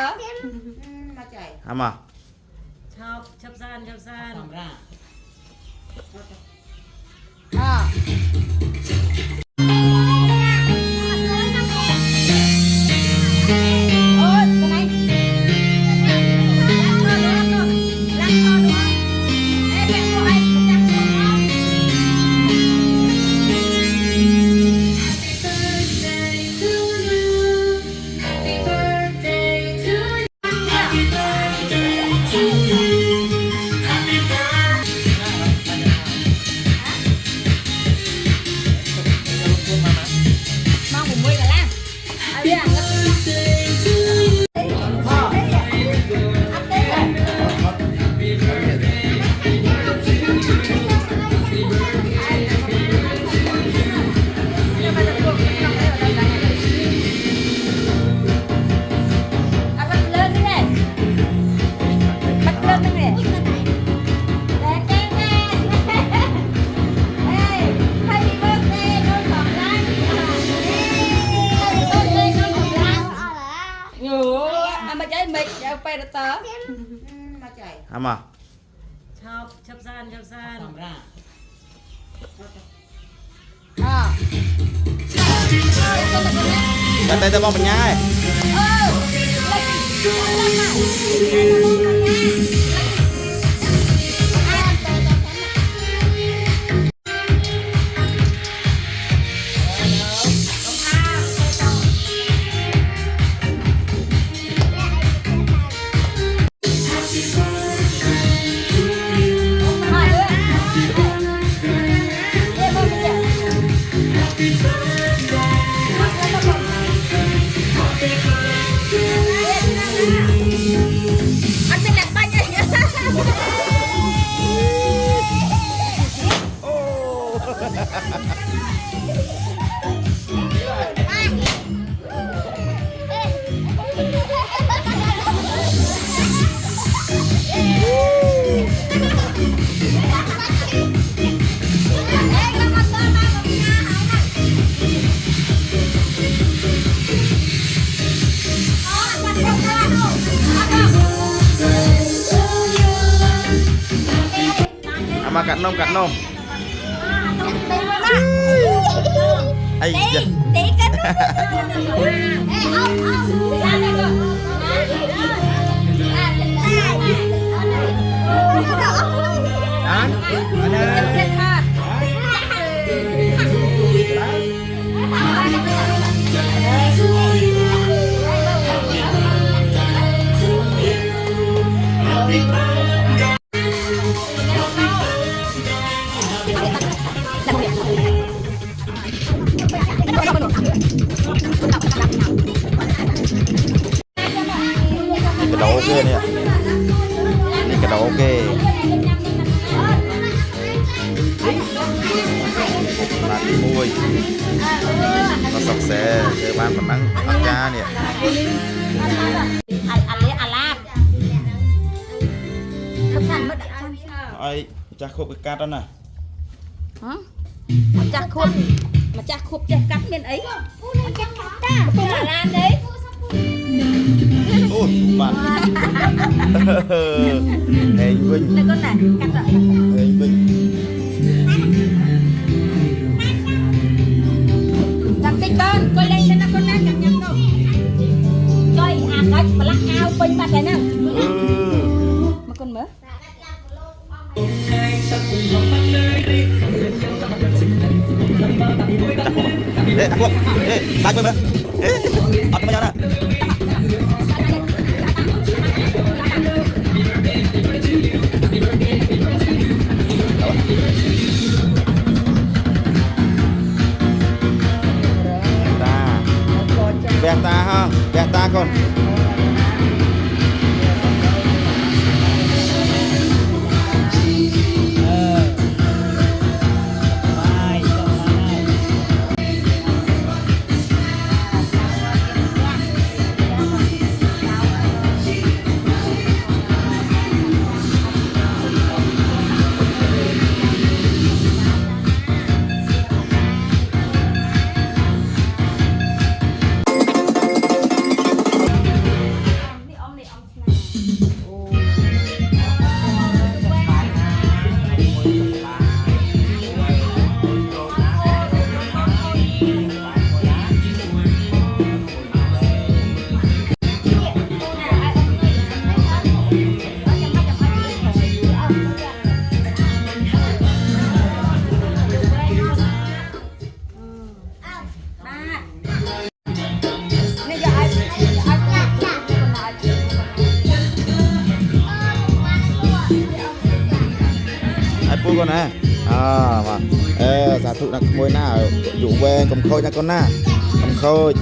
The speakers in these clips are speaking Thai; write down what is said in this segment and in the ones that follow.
มาใจ เอามาชอบซานความร่า ไปเต๋อมาใจ เอามา ชอบซานความร่า แต่จะบอกเป็นไงเอามากัดนมไอ้เจ้าตีกันอันกระโดดโอเคเนี่ยนี่กระโดดโอเคร้านมวยมาสอกแซ่เจอบ้านมันนั่งอาจารย์เนี่ยไอ้จะคบกับการแล้วนะมาจากคุบจะกัดเมียนấyมาจากกัดtaเป็นร้านđấy โอ้ยบ้านเฮ้ยวิ่ง này con này cắt rồi เฮ้ยวิ่ง đặt cái con coi lên cho nó con nào chẳng nhầm đâu coi cách mà lắc ao bên mặt này nè mà con mở aku tak apa apa macam mana Beta ha, beta con. ธุก่อนนะมาสาธุนักมวยหน้าอยู่เวรกำโคยนักคนหน้ากำโคย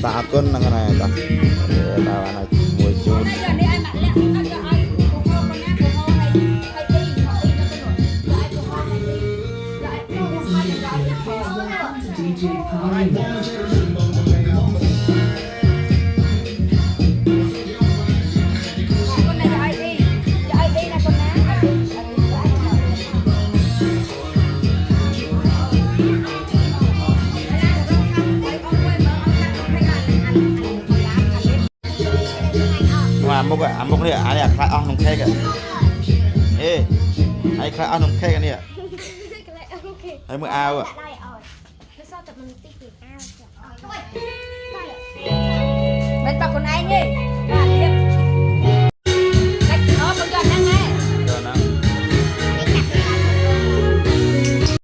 ตาคนนั่งอะไรตาตาอะไรมวยจูน giờ đi ai bạn lẹ nó cho ai cô con nát cô con hay đi nó cái nổi lại cô con hay đi lại cô con hay đi lại DJ Polly. con này cho ai đi là con nát mà mốc này này khai ong nông khe kìa ê ai khai ong nông khe kìa nè hay mới ao à bên bà con ai nhỉ